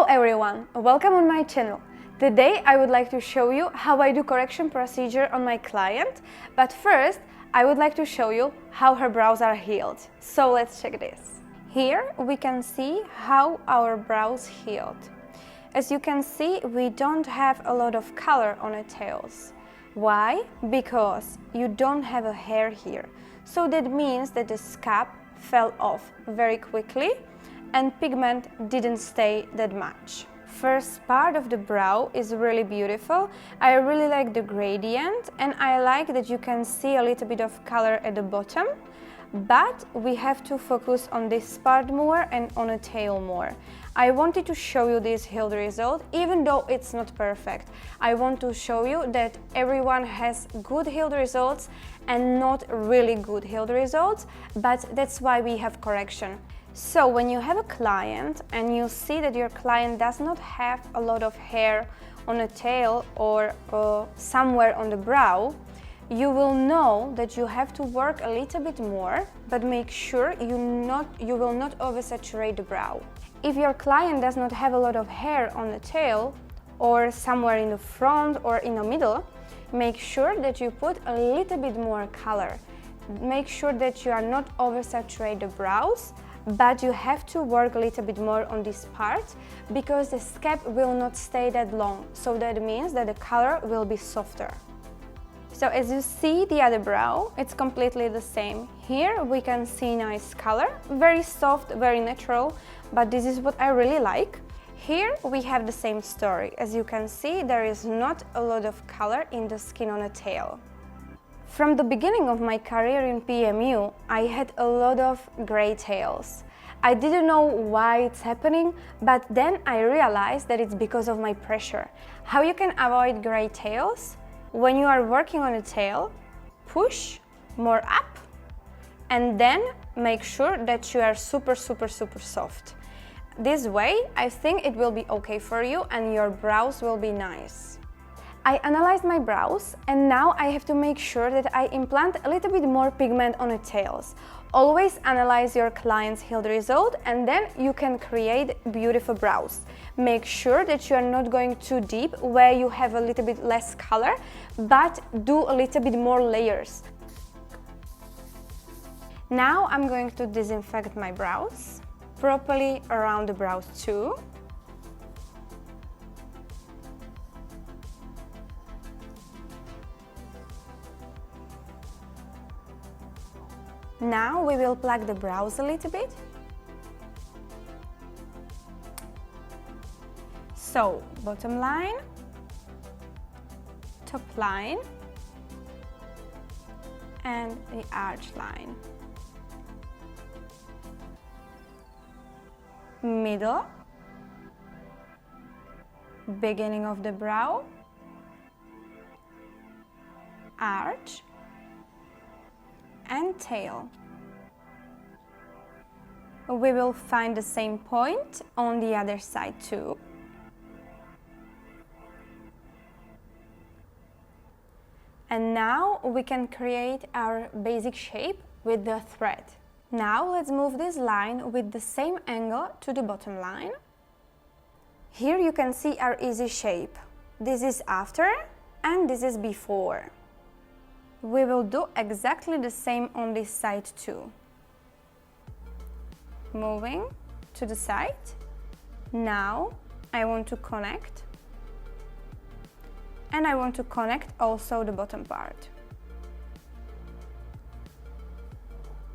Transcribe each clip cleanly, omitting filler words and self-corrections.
everyone, welcome on my channel. Today I would like to show you how I do correction procedure on my client, but first I would like to show you how her brows are healed. So let's check this. Here we can see how our brows healed. As you can see, we don't have a lot of color on the tails. Why? Because you don't have a hair here. So that means that the scalp fell off very quickly and pigment didn't stay that much. First part of the brow is really beautiful. I really like the gradient and I like that you can see a little bit of color at the bottom, but we have to focus on this part more and on the tail more. I wanted to show you this healed result, even though it's not perfect. I want to show you that everyone has good healed results and not really good healed results, but that's why we have correction. So when you have a client and you see that your client does not have a lot of hair on the tail or somewhere on the brow, you will know that you have to work a little bit more, but make sure you will not oversaturate the brow. If your client does not have a lot of hair on the tail or somewhere in the front or in the middle, make sure that you put a little bit more color. Make sure that you are not oversaturate the brows, but you have to work a little bit more on this part because the scalp will not stay that long. So that means that the color will be softer. So as you see the other brow, it's completely the same. Here we can see nice color, very soft, very natural, but this is what I really like. Here we have the same story. As you can see, there is not a lot of color in the skin on the tail. From the beginning of my career in PMU, I had a lot of gray tails. I didn't know why it's happening, but then I realized that it's because of my pressure. How you can avoid gray tails? When you are working on a tail, push more up and then make sure that you are super soft. This way, I think it will be okay for you and your brows will be nice. I analyzed my brows and now I have to make sure that I implant a little bit more pigment on the tails. Always analyze your client's healed result and then you can create beautiful brows. Make sure that you are not going too deep where you have a little bit less color, but do a little bit more layers. Now I'm going to disinfect my brows properly around the brows too. Now we will pluck the brows a little bit. So, bottom line, top line, and the arch line. Middle, beginning of the brow, arch, and tail. We will find the same point on the other side too. And now we can create our basic shape with the thread. Now let's move this line with the same angle to the bottom line. Here you can see our easy shape. This is after and this is before. We will do exactly the same on this side too. Moving to the side. Now I want to connect. And I want to connect also the bottom part.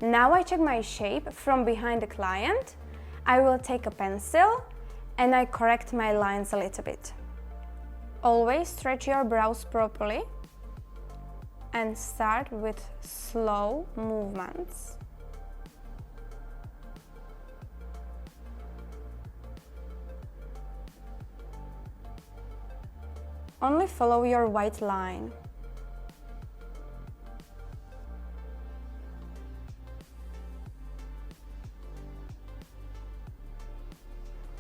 Now I check my shape from behind the client. I will take a pencil and I correct my lines a little bit. Always stretch your brows properly and start with slow movements. Only follow your white line.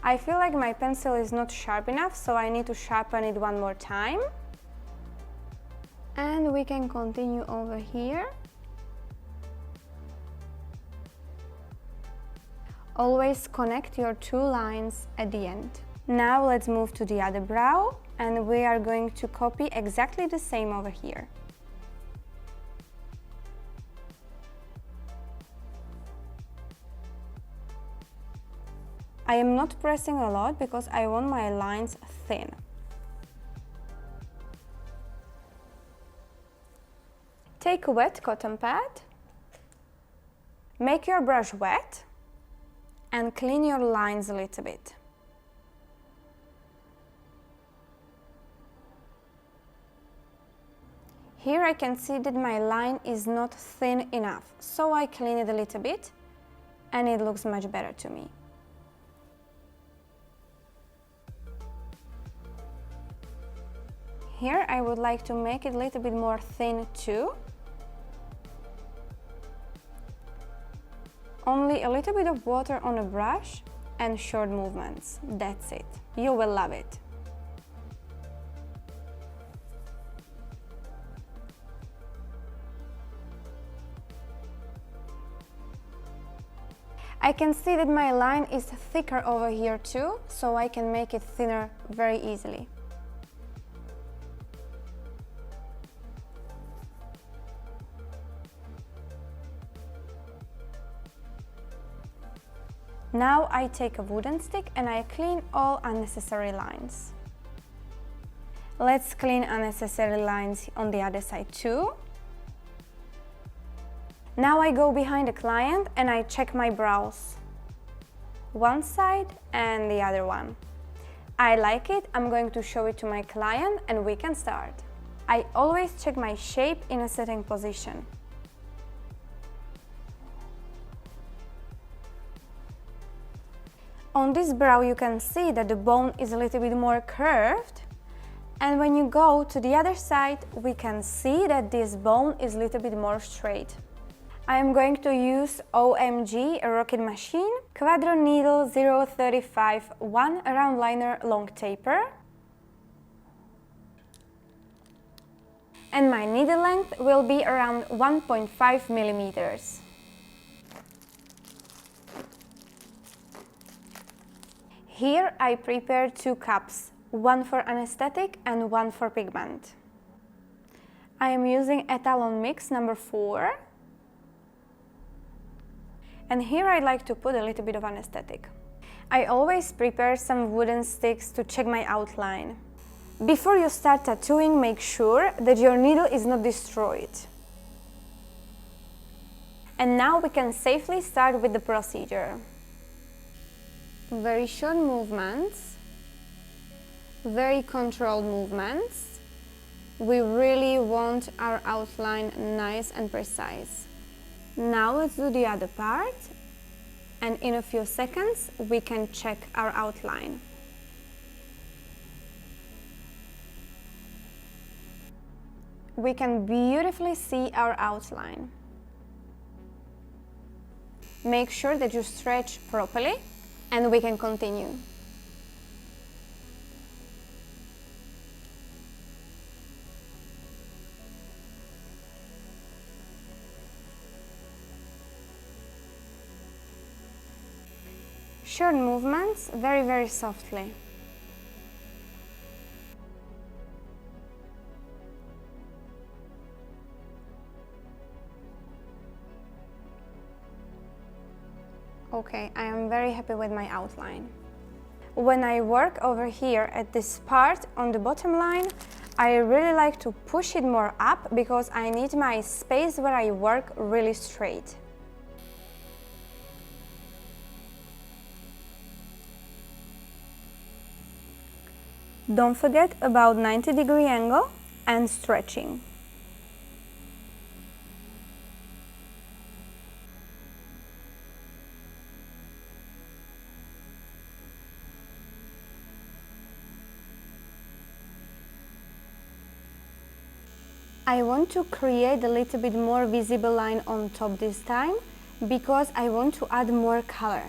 I feel like my pencil is not sharp enough, so I need to sharpen it one more time. And we can continue over here. Always connect your two lines at the end. Now let's move to the other brow, and we are going to copy exactly the same over here. I am not pressing a lot because I want my lines thin. Take a wet cotton pad, make your brush wet, and clean your lines a little bit. Here I can see that my line is not thin enough, so I clean it a little bit and it looks much better to me. Here I would like to make it a little bit more thin too. Only a little bit of water on a brush and short movements. That's it. You will love it. I can see that my line is thicker over here too, so I can make it thinner very easily. Now I take a wooden stick and I clean all unnecessary lines. Let's clean unnecessary lines on the other side too. Now I go behind the client and I check my brows. One side and the other one. I like it, I'm going to show it to my client and we can start. I always check my shape in a sitting position. On this brow you can see that the bone is a little bit more curved, and when you go to the other side we can see that this bone is a little bit more straight. I am going to use OMG Rocket Machine Quadro Needle 035 1 round liner long taper, and my needle length will be around 1.5 millimeters. Here I prepared 2 cups, one for anesthetic and one for pigment. I am using Etalon Mix number 4. And here I like to put a little bit of anesthetic. I always prepare some wooden sticks to check my outline. Before you start tattooing, make sure that your needle is not destroyed. And now we can safely start with the procedure. Very short movements, very controlled movements. We really want our outline nice and precise. Now let's do the other part, and in a few seconds we can check our outline. We can beautifully see our outline. Make sure that you stretch properly, and we can continue. Short movements, very softly. Okay, I am very happy with my outline. When I work over here at this part on the bottom line, I really like to push it more up because I need my space where I work really straight. Don't forget about 90-degree angle and stretching. I want to create a little bit more visible line on top this time because I want to add more color.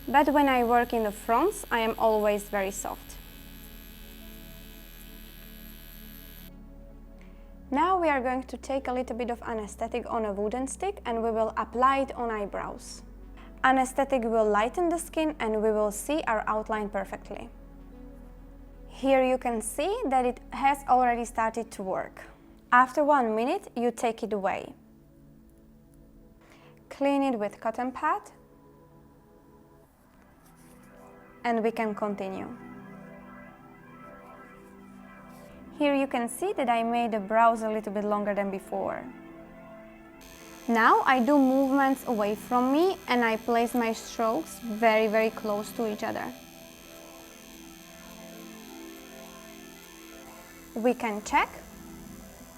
But when I work in the fronts, I am always very soft. Now we are going to take a little bit of anesthetic on a wooden stick and we will apply it on eyebrows. Anesthetic will lighten the skin and we will see our outline perfectly. Here you can see that it has already started to work. After 1 minute, you take it away. Clean it with cotton pad and we can continue. Here you can see that I made the brows a little bit longer than before. Now I do movements away from me and I place my strokes very close to each other. We can check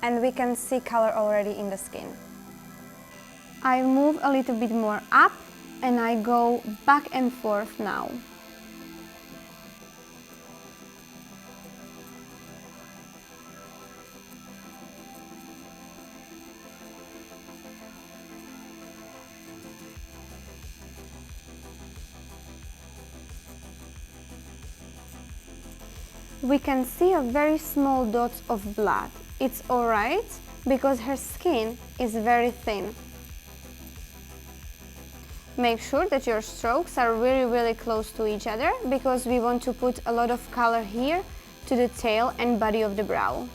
and we can see color already in the skin. I move a little bit more up and I go back and forth now. We can see a very small dots of blood. It's alright because her skin is very thin. Make sure that your strokes are really close to each other because we want to put a lot of color here to the tail and body of the brow.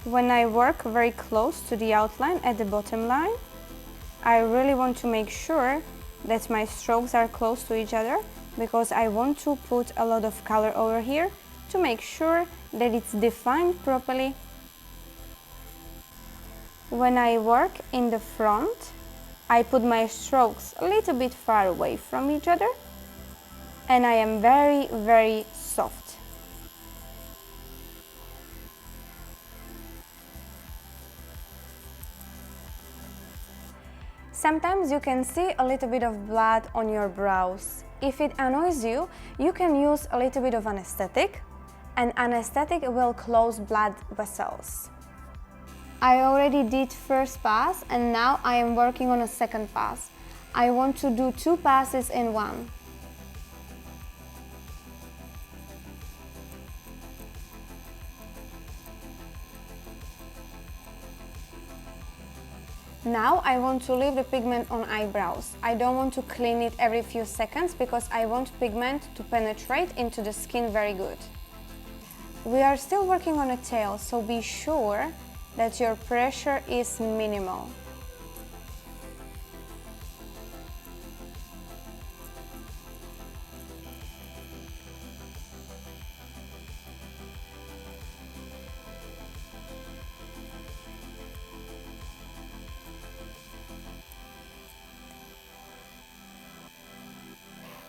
When I work very close to the outline at the bottom line, I really want to make sure that my strokes are close to each other because I want to put a lot of color over here to make sure that it's defined properly. When I work in the front, I put my strokes a little bit far away from each other and I am very soft. Sometimes you can see a little bit of blood on your brows. If it annoys you, you can use a little bit of anesthetic, and anesthetic will close blood vessels. I already did first pass and now I am working on a second pass. I want to do 2 passes in one. Now I want to leave the pigment on eyebrows. I don't want to clean it every few seconds because I want pigment to penetrate into the skin very good. We are still working on a tail, so be sure that your pressure is minimal.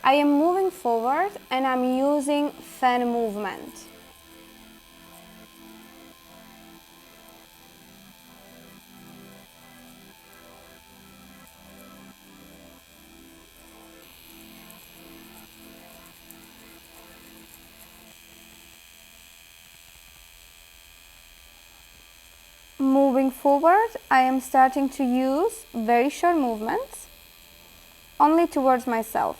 I am moving forward and I'm using fan movement. Moving forward, I am starting to use very short movements, only towards myself.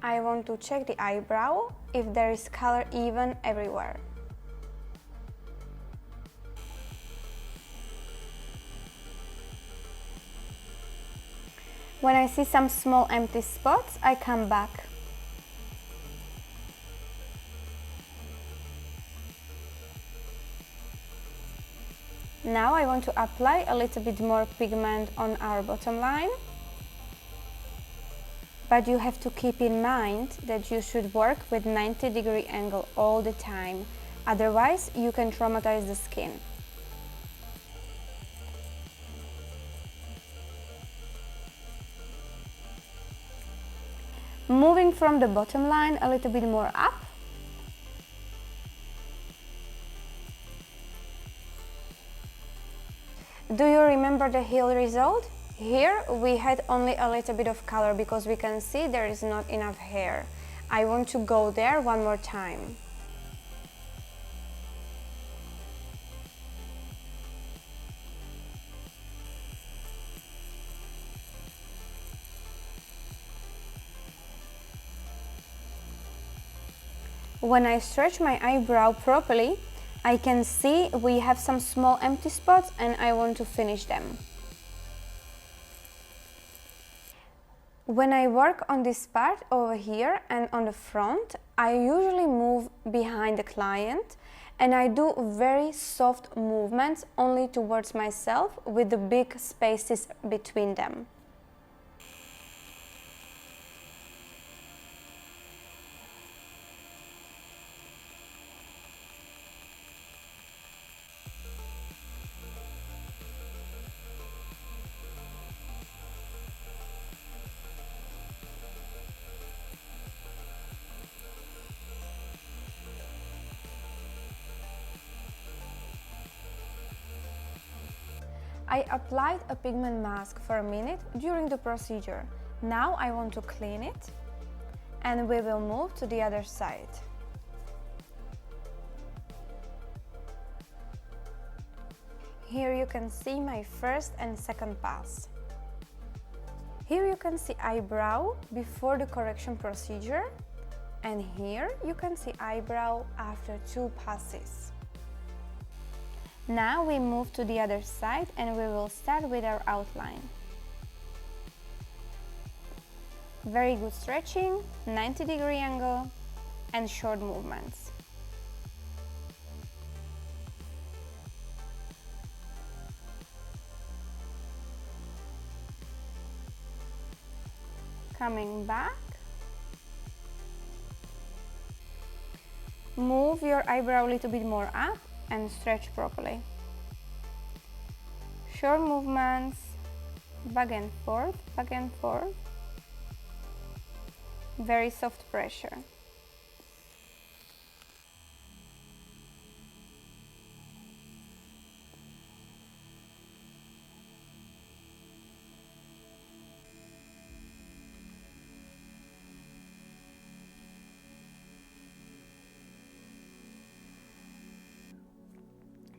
I want to check the eyebrow if there is color even everywhere. When I see some small empty spots, I come back. Now I want to apply a little bit more pigment on our bottom line. But you have to keep in mind that you should work with 90-degree angle all the time, otherwise you can traumatize the skin. Moving from the bottom line a little bit more up, Do you remember the heel result? Here we had only a little bit of color because we can see there is not enough hair. I want to go there one more time. When I stretch my eyebrow properly, I can see we have some small empty spots and I want to finish them. When I work on this part over here and on the front, I usually move behind the client and I do very soft movements only towards myself with the big spaces between them. I applied a pigment mask for a minute during the procedure. Now I want to clean it and we will move to the other side. Here you can see my first and second pass. Here you can see eyebrow before the correction procedure, and here you can see eyebrow after 2 passes. Now we move to the other side and we will start with our outline. Very good stretching, 90-degree angle and short movements. Coming back. Move your eyebrow a little bit more up and stretch properly. Short movements, back and forth, back and forth. Very soft pressure.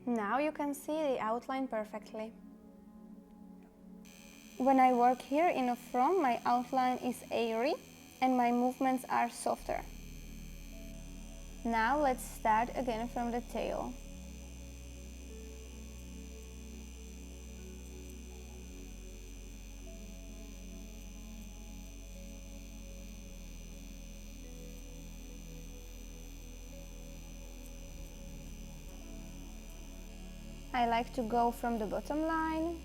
Now you can see the outline perfectly. When I work here in the front, my outline is airy and my movements are softer. Now let's start again from the tail. I like to go from the bottom line.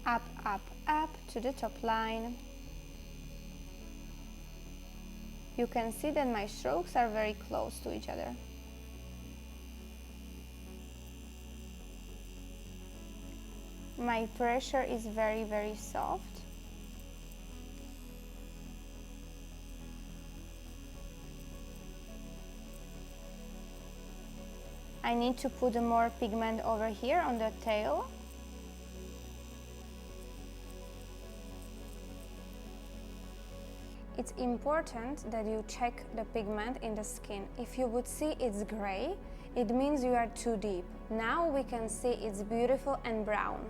Up, up, up to the top line. You can see that my strokes are very close to each other. My pressure is very, very soft. I need to put more pigment over here on the tail. It's important that you check the pigment in the skin. If you would see it's gray, it means you are too deep. Now we can see it's beautiful and brown.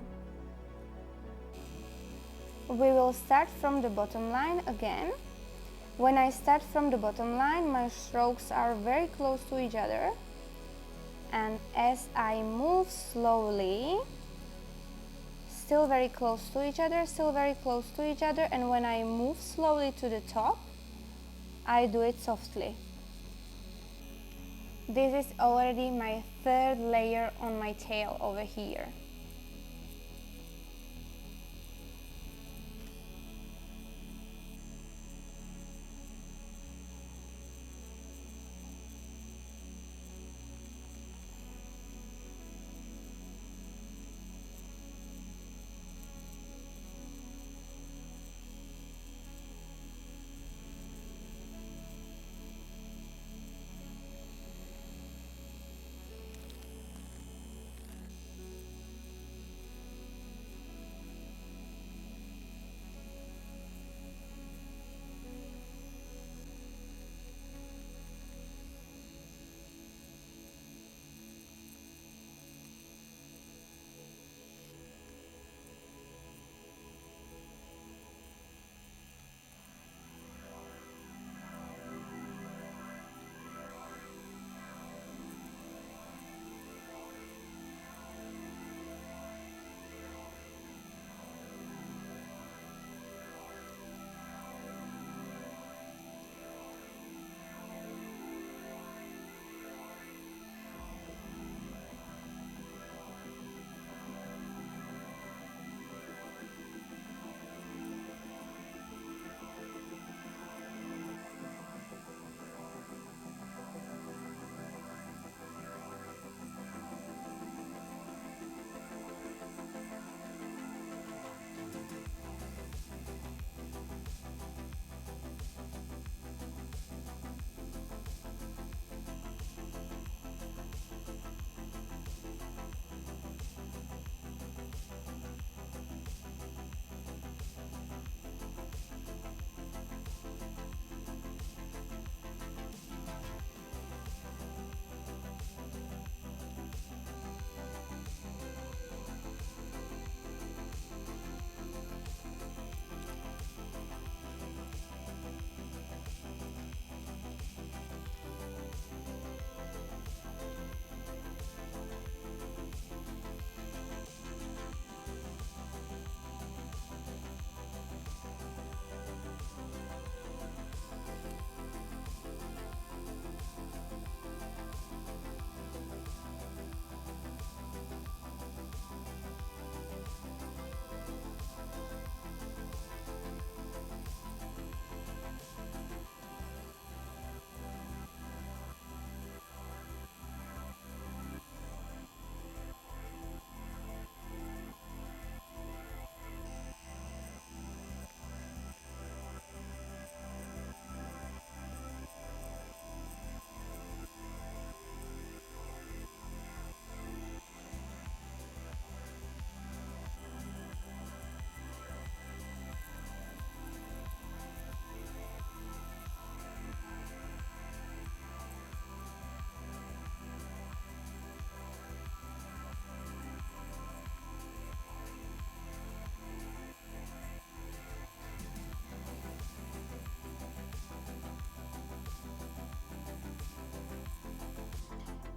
We will start from the bottom line again. When I start from the bottom line, my strokes are very close to each other. And as I move slowly, still very close to each other, still very close to each other, and when I move slowly to the top, I do it softly. This is already my third layer on my tail over here.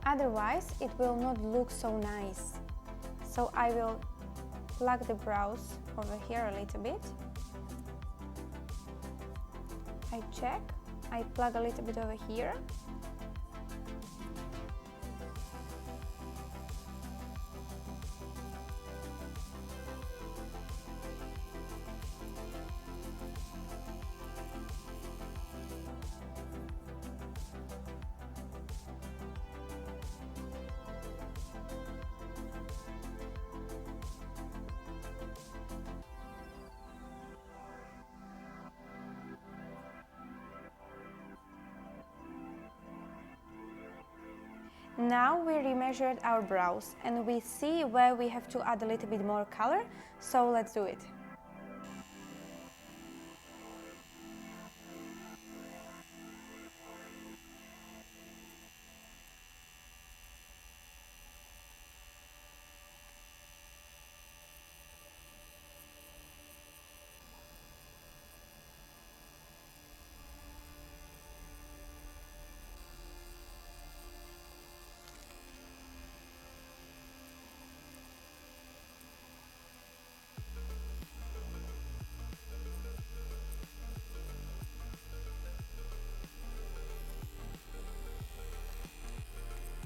otherwise it will not look so nice. So I will plug the brows over here a little bit. I check, I plug a little bit over here. Now we remeasured our brows and we see where we have to add a little bit more color, so let's do it.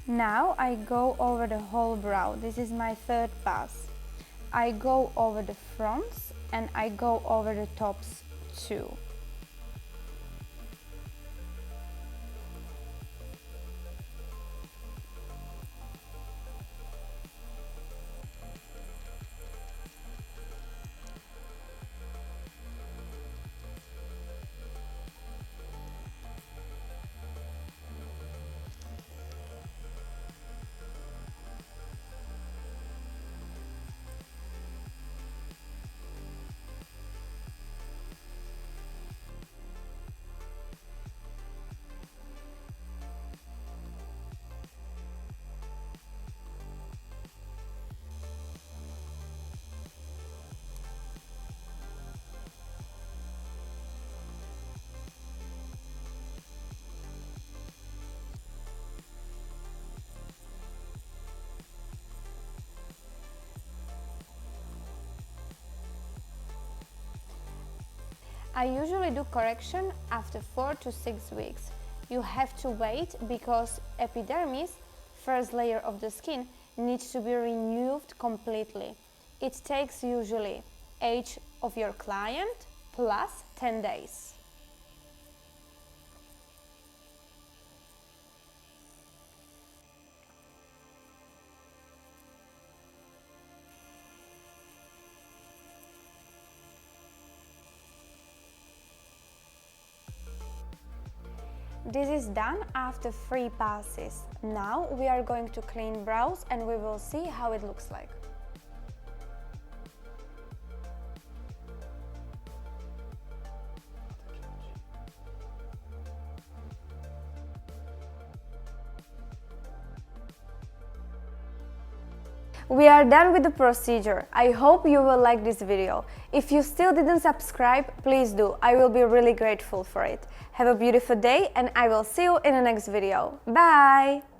Now I go over the whole brow. This is my third pass. I go over the fronts and I go over the tops too. I usually do correction after 4 to 6 weeks. You have to wait because epidermis, first layer of the skin, needs to be removed completely. It takes usually age of your client plus 10 days. This is done after 3 passes. Now we are going to clean brows and we will see how it looks like. We are done with the procedure. I hope you will like this video. If you still didn't subscribe, please do. I will be really grateful for it. Have a beautiful day and I will see you in the next video. Bye!